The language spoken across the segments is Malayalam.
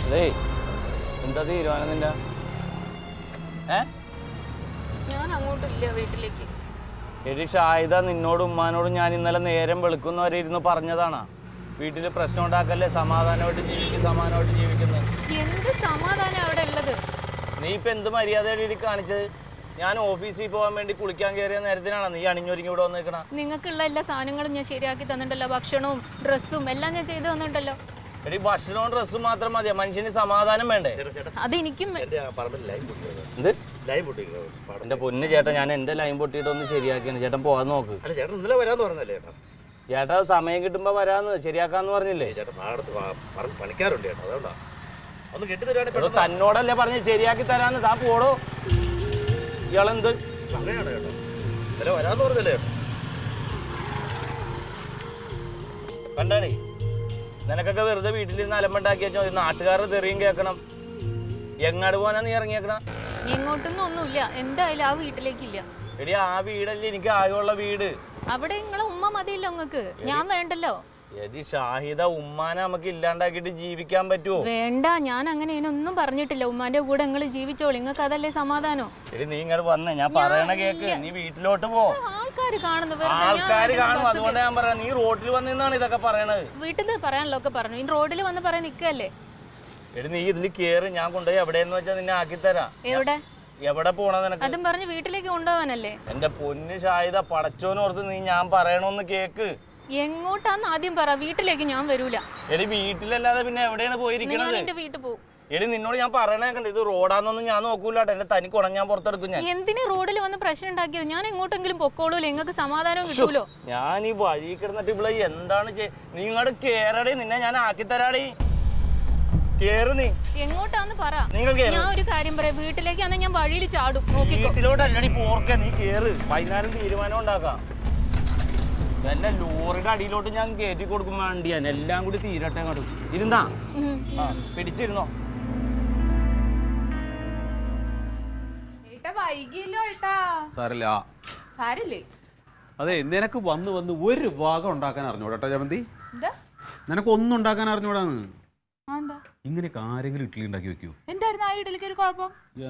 അതേ എന്താ തീരുമാനം നിന്റെ? ഞാൻ അങ്ങോട്ടില്ല വീട്ടിലേക്ക്. എടി ഷാഹിദ, നിന്നോടും ഉമ്മാനോടും ഞാൻ ഇന്നലെ നേരം വെളുക്കുന്നവരെ ഇരുന്ന് പറഞ്ഞതാണാ, വീട്ടിൽ പ്രശ്നം ഉണ്ടാക്കല്ലേ, സമാധാനമായിട്ട് ജീവിക്കുന്നത്. എന്ത് സമാധാനം അവിടെ ഉള്ളത്? നീ ഇപ്പൊ എന്ത് മര്യാദയുടെ കാണിച്ചത്? ഞാൻ ഓഫീസിൽ പോകാൻ വേണ്ടി കുളിക്കാൻ കയറിയ നേരത്തിനാണ് നീ അണിഞ്ഞൊരുങ്ങി ഇവിടെ വന്നിരിക്കണ. നിങ്ങൾക്കുള്ള എല്ലാ സാധനങ്ങളും ഞാൻ ശരിയാക്കി തന്നിട്ടുണ്ടല്ലോ, ഭക്ഷണവും ഡ്രസ്സും എല്ലാം ഞാൻ ചെയ്തു തന്നിട്ടുണ്ടല്ലോ. എടി ഭക്ഷണവും ഡ്രസ്സും മാത്രം മതിയാ, മനുഷ്യന് സമാധാനം വേണ്ടേ? അതെനിക്കും എന്റെ പൊന്ന് ചേട്ടാ, ഞാൻ എന്റെ ലൈൻ പൊട്ടിയിട്ട് ഒന്ന് ശരിയാക്കിയാണ്. ചേട്ടൻ പോകാൻ നോക്ക്. ചേട്ടാ സമയം കിട്ടുമ്പോ വരാന്ന് ശരിയാക്കാന്ന് പറഞ്ഞില്ലേ? തന്നോടല്ലേ പറഞ്ഞ് ശരിയാക്കി തരാന്ന്. താൻ പോടോ. ഇയാളെന്ത് കണ്ടാണേ? നിനക്കൊക്കെ വെറുതെ വീട്ടിലിരുന്ന് അലമ്പണ്ടാക്കി വെച്ചോ, നാട്ടുകാരുടെ തെറിയും കേൾക്കണം. എങ്ങാട് പോകാനാ നീ ഇറങ്ങിയേക്കണം? എങ്ങോട്ടൊന്നും ഒന്നുമില്ല, എന്തായാലും ആ വീട്ടിലേക്കില്ല. എടി ആ വീടല്ലേ എനിക്ക് ആകെയുള്ള വീട്. അവിടെ നിങ്ങളെ ഉമ്മ മതിയല്ലോ നിങ്ങൾക്ക്, ഞാൻ വേണ്ടല്ലോ. എടി ഷാഹിദ, ഉമ്മാനെ നമുക്ക് ഇല്ലാണ്ടാക്കിട്ട് ജീവിക്കാൻ പറ്റുമോ? വേണ്ട, ഞാൻ അങ്ങനെ ഒന്നും പറഞ്ഞിട്ടില്ല. ഉമ്മാന്റെ കൂടെ നിങ്ങൾ ജീവിച്ചോളൂ, നിങ്ങൾക്ക് അതല്ലേ സമാധാനം. എടി നീ ഇങ്ങനെ വന്നേ, ഞാൻ പറയണ കേക്ക്. നീ വീട്ടിലോട്ട് പോ. ആൾക്കാര് കാണുന്നു, ആൾക്കാര് കാണും. അതുകൊണ്ട് ഞാൻ പറയാം, നീ റോഡിൽ വന്നാണ് ഇതൊക്കെ പറയണത്. വീട്ടിൽ നിന്ന് പറയാനുള്ള ഒക്കെ പറഞ്ഞു, ഈ റോഡിൽ വന്ന് പറയാൻ നിക്കല്ലേ. എടി നീ ഇതിൽ കേറി, ഞാൻ കൊണ്ടുപോയി എവിടെയെന്ന് വെച്ചാൽ നിന്നെ ആക്കിത്തരാം. എവിടെ പോണ നിനക്ക്? അതും പറഞ്ഞ് വീട്ടിലേക്ക് കൊണ്ടുപോവാനല്ലേ? എന്റെ പൊന്ന് ഷാഹിദ, പടച്ചോനോർത്ത് നീ ഞാൻ പറയണോന്ന് കേക്ക്. എങ്ങോട്ടാന്ന് ആദ്യം പറ. വീട്ടിലേക്ക് ഞാൻ വരൂല. എടി വീട്ടിലല്ലാതെ പിന്നെ എവിടെയാണ് പോയിരിക്കണത്? എന്റെ വീട്ടിൽ പോകും. എടി നിന്നോട് ഞാൻ പറയണേ കണ്ട, ഇത് റോഡാന്നൊന്നും ഞാൻ നോക്കൂലാട്ടോ. എന്റെ തനി കുടം ഞാൻ പുറത്തെടുക്കും. ഞാൻ എന്തിനാ റോഡിൽ വന്ന് പ്രശ്നം ഉണ്ടാക്കിയത്? ഞാൻ എങ്ങോട്ടെങ്കിലും പൊക്കോളൂല്ലോ, നിങ്ങൾക്ക് സമാധാനം കിട്ടൂലോ. ഞാൻ ഈ വഴി കിടന്നിട്ട് ഇവിടെ എന്താണ് നിങ്ങടെ കേറടി, നിന്നെ ഞാൻ ആക്കിത്തരാടി. കേറ് നീ. എങ്ങോട്ടാന്ന് പറ. ഞാൻ ഒരു കാര്യം പറയാം, വീട്ടിലേക്കാന്ന് ഞാൻ വഴിയിൽ ചാടും. വീട്ടിലോട്ടല്ലടി പോർക്ക, നീ കേറ്. വൈകുന്നേരം തീരുമാനം ഉണ്ടാക്കാം. വല്ല ലോറിയുടെ അടിയിലോട്ട് ഞാൻ കയറ്റി കൊടുക്കും വേണ്ടി, ഞാൻ എല്ലാം കൂടി തീരട്ടെ. അങ്ങോട്ട് ഇരുന്നാ പിടിച്ചിരുന്നോ? അതെ, നിനക്ക് വന്ന് വന്ന് ഒരു ഭാഗം ഉണ്ടാക്കാൻ അറിഞ്ഞൂടാ ജമന്തി. നിനക്ക് ഒന്നും ഉണ്ടാക്കാൻ അറിഞ്ഞൂടാന്ന്. ഇങ്ങനെയൊക്കെ ആരെങ്കിലും ഇഡ്ഡലി ഉണ്ടാക്കി വെക്കൂ.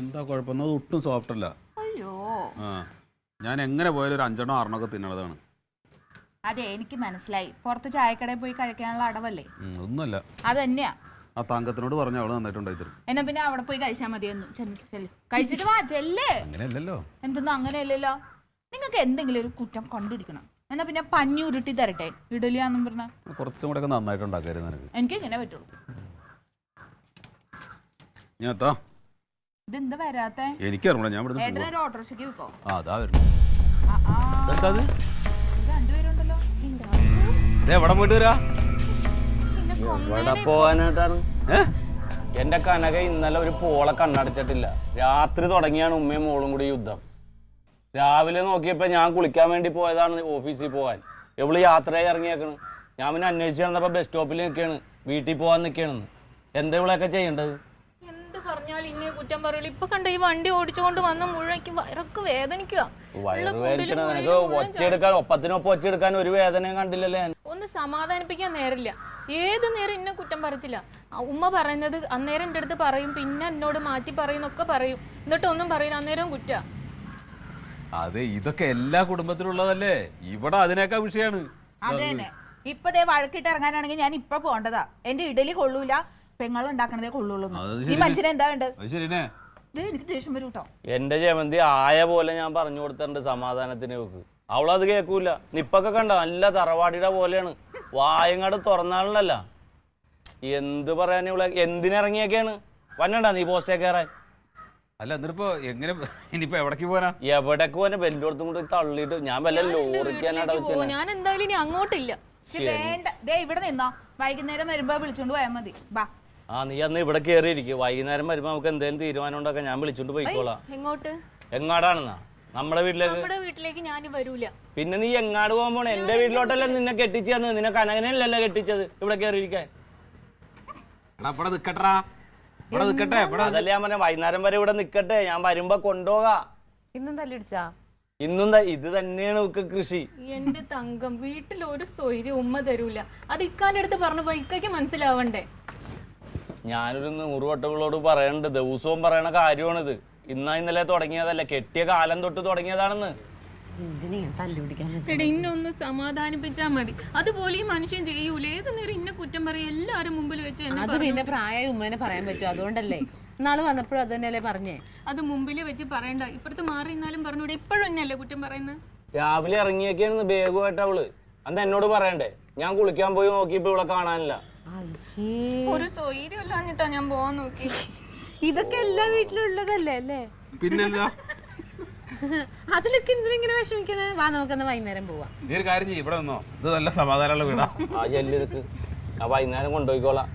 എന്താ കുഴപ്പം? അത് ഒട്ടും സോഫ്റ്റ് അല്ല. ഞാൻ എങ്ങനെ പോയാലും ഒരു 5 6 ഒക്കെ തിന്നണതാണ്. അതെ, എനിക്ക് മനസ്സിലായി. പുറത്ത് ചായക്കടയിൽ പോയി കഴിക്കാനുള്ള അടവല്ലേ? ഒന്നുമല്ല, അത് തന്നെയാ. ആ തങ്കത്തിനോട് പറഞ്ഞ അവള് നന്നായിട്ടുണ്ടായി തരും. എന്നാ പിന്നെ അവിടെ പോയി കഴിച്ചാൽ മതിയെന്നു. കഴിച്ചിട്ട് വാ, ചെല്ലേ. അങ്ങനെയല്ലല്ലോ. എന്തൊന്നും അങ്ങനെയല്ലല്ലോ. നിങ്ങൾക്ക് എന്തെങ്കിലും ഒരു കുറ്റം കണ്ടിരിക്കണം. എന്നാ പിന്നെ പഞ്ഞി ഉരുട്ടി തരട്ടെ, ഇഡലിയാന്നും പറഞ്ഞ. കുറച്ചും കൂടെ ഒക്കെ നന്നായിട്ട് ഉണ്ടാക്കായിരുന്നു നിനക്ക്. എനിക്ക് ഇങ്ങനെ പറ്റുള്ളൂ. ഞാൻ എത്താ. ഇതെന്താ വരാത്തെ? എനിക്കറിഞ്ഞൂടാ. ഞാൻ ഇവിടെ ഏട്ടനൊരു ഓട്ടോറിക്ഷയ്ക്ക് വെക്കോ? അതാ വരുന്നു. രണ്ടുപേരുണ്ടല്ലോ. എവിടെ പോയിട്ട് വരാ? എവിടെ പോകാനായിട്ടാണ്? എന്റെ കനക ഇന്നലെ ഒരു പോളെ കണ്ണടച്ചിട്ടില്ല. രാത്രി തുടങ്ങിയാണ് ഉമ്മയും മോളും കൂടി യുദ്ധം. രാവിലെ നോക്കിയപ്പോ ഞാൻ കുളിക്കാൻ വേണ്ടി പോയതാണ് ഓഫീസിൽ പോകാൻ. എവള് യാത്രയായി ഇറങ്ങിയേക്കണ്. ഞാൻ പിന്നെ അന്വേഷിച്ച് നടന്നപ്പോ ബസ് സ്റ്റോപ്പിൽ നിൽക്കുകയാണ്, വീട്ടിൽ പോകാൻ നിൽക്കുകയാണെന്ന്. എന്താ ഇവളൊക്കെ ചെയ്യേണ്ടത്? എന്ത് പറഞ്ഞാലും ഇന്നെ കുറ്റം പറയുള്ളൂ. ഇപ്പൊ കണ്ട ഈ വണ്ടി ഓടിച്ചുകൊണ്ട് വന്ന മുഴുവൻ വയറൊക്കെ വേദനിക്കുക. വയറുവേദന നിനക്ക് ഒച്ചയെടുക്കാൻ, ഒപ്പത്തിനൊപ്പം ഒച്ചയെടുക്കാൻ ഒരു വേദനയും കണ്ടില്ലല്ലേ? ഒന്ന് സമാധാനിപ്പിക്കാൻ നേരില്ല. ഏത് നേരം ഇന്നെ കുറ്റം പറിച്ചില്ല. ഉമ്മ പറയുന്നത് അന്നേരം എൻ്റെ അടുത്ത് പറയും, പിന്നെ എന്നോട് മാറ്റി പറയുന്നൊക്കെ പറയും, എന്നിട്ട് ഒന്നും പറയില്ല. അന്നേരം കുറ്റ. അതെ, ഇതൊക്കെ എല്ലാ കുടുംബത്തിലുള്ളതല്ലേ. ഇവിടെ അതിനേക്കാൾ വിഷയമാണ്. അതെ, ഇപ്പൊ ദേ വഴക്കിട്ട് ഇറങ്ങാനാണെങ്കിൽ ഞാൻ ഇപ്പൊ പോണ്ടതാ. എന്റെ ഇഡലി കൊള്ളൂല, പെങ്ങളുണ്ടാക്കണതേ കൊള്ളുള്ളൂ. ഈ മനുഷ്യനെ എന്താ വേണ്ടത്? എനിക്ക് ദേഷ്യം വരും കേട്ടോ. എന്റെ ജമന്തി ആയ പോലെ ഞാൻ പറഞ്ഞു കൊടുത്തിട്ടുണ്ട് സമാധാനത്തിന്. വെക്ക്, അവളത് കേൾക്കൂല. നിപ്പൊക്കെ കണ്ട നല്ല തറവാടിയുടെ പോലെയാണ്. വായങ്ങാട് തുറന്നാളല്ല. എന്ത് പറയാൻ ഇവിടെ എന്തിനിറങ്ങിയൊക്കെയാണ്? വന്നണ്ടാ നീ പോസ്റ്റേ കയറാൻ? അല്ല, എന്നിട്ടിപ്പോ എങ്ങനെ ഇനിയിപ്പോ എവിടേക്ക് പോരാ? എവിടേക്ക് പോനെ? ബെല്ലോടത്തും കൂടി തള്ളിയിട്ട് ഞാൻ വല്ല ലോറിക്കാനാണ് വെച്ചത്. ഞാൻ എന്തായാലും ഇനി അങ്ങോട്ടില്ല. വേണ്ട, ദേ ഇവിടെ നിന്നോ. വൈകുന്നേരം വരുമ്പോ വിളിച്ചോണ്ട് പോയാൽ മതി. ബാ. നീ അന്ന് ഇവിടെ കയറിയിരിക്കും. വൈകുന്നേരം വരുമ്പോ നമുക്ക് എന്തെങ്കിലും തീരുമാനം ഉണ്ടാക്കാൻ ഞാൻ വിളിച്ചോണ്ട് പോയിക്കോളാം. എങ്ങോട്ട്? എങ്ങാടാണെന്നാ? നമ്മുടെ വീട്ടിലേക്ക് ഞാൻ വരൂല. പിന്നെ നീ എങ്ങാട് പോകാൻ പോണേ? എന്റെ വീട്ടിലോട്ടല്ലേ നിന്നെ കെട്ടിച്ചു തന്നത്. നിന്നെ കനകനല്ലല്ലോ കെട്ടിച്ചത് ഇവിടെ കയറിയിരിക്കാൻ. അതല്ലേ ഞാൻ പറഞ്ഞ, വൈകുന്നേരം വരെ ഇവിടെ നിക്കട്ടെ, ഞാൻ വരുമ്പോ കൊണ്ടുപോകാ. ഇന്നും ഇത് തന്നെയാണ് കൃഷി. എന്റെ തങ്കം, വീട്ടിൽ ഒരു സ്വൈര്യം ഉമ്മ തരൂല. അത് ഇക്കാന്റെ അടുത്ത് പറഞ്ഞു പോയി, ഇക്കയ്ക്ക് മനസ്സിലാവണ്ടേ? ഞാനൊരു 100 വട്ടങ്ങളോട് പറയണ്ട്, ദിവസവും പറയണ കാര്യമാണിത്. ഇന്നലെ തുടങ്ങിയതല്ല, കെട്ടിയ കാലം തൊട്ട് തുടങ്ങിയതാണെന്ന്. എടാ ഇന്നൊന്ന് സമാധാനിപ്പിച്ചാ മതി. അതുപോലെ ഈ മനുഷ്യൻ ചെയ്യൂലേ, ഏത് നേരം ഇന്നെ കുറ്റം പറയും എല്ലാരും മുമ്പിൽ വെച്ച്. അത് പിന്നെ പ്രായ ഉമ്മേനെ പറയാൻ പറ്റും, അതുകൊണ്ടല്ലേ നാളെ വന്നപ്പോഴും അത് തന്നെയല്ലേ പറഞ്ഞേ. അത് മുമ്പിൽ വെച്ച് പറയണ്ട, ഇപ്പുറത്ത് മാറി ഇന്നാലും പറഞ്ഞൂടെ. ഇപ്പോഴും എന്നല്ലേ കുറ്റം പറയുന്നത്? രാവിലെ ഇറങ്ങിയൊക്കെയാണ് ബേഗുമായിട്ട് അവള്. അന്ന് എന്നോട് പറയണ്ടേ? ഞാൻ കുളിക്കാൻ പോയി നോക്കിയപ്പോ ഇവിടെ കാണാനില്ല. ഒരു സ്വൈര്യം ഇല്ലാഞ്ഞിട്ടാ ഞാൻ പോവാൻ നോക്കി. ഇതൊക്കെ എല്ലാ വീട്ടിലും ഉള്ളതല്ലേ അല്ലേ? പിന്നെന്താ അതിലൊക്കെ എന്തിനിങ്ങനെ വിഷമിക്കണേ? വാ നമുക്കെന്നാ വൈകുന്നേരം പോവാം. നീ ഒരു കാര്യം ചെയ്യും, ഇവിടെ നിന്നോ, ഇത് നല്ല സമാധാനമുള്ള വീടാ. ആ ചെല്ലിருக்கு, ആ വൈകുന്നേരം കൊണ്ടുപോയിക്കോളാം.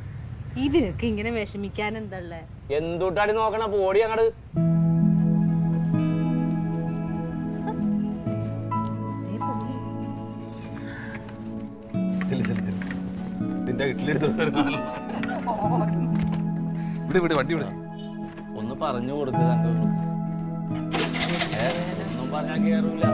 ഇതിലൊക്കെ ഇങ്ങനെ വിഷമിക്കാൻ എന്താ? എന്തുട്ടാടി നോക്കണ? പോടി അങ്ങട്. നിന്റെ വീട്ടിലെടുത്ത് വണ്ടി വിട. ഒന്ന് പറഞ്ഞു കൊടുക്കുക, ഒന്നും പറഞ്ഞാൽ കേറൂല.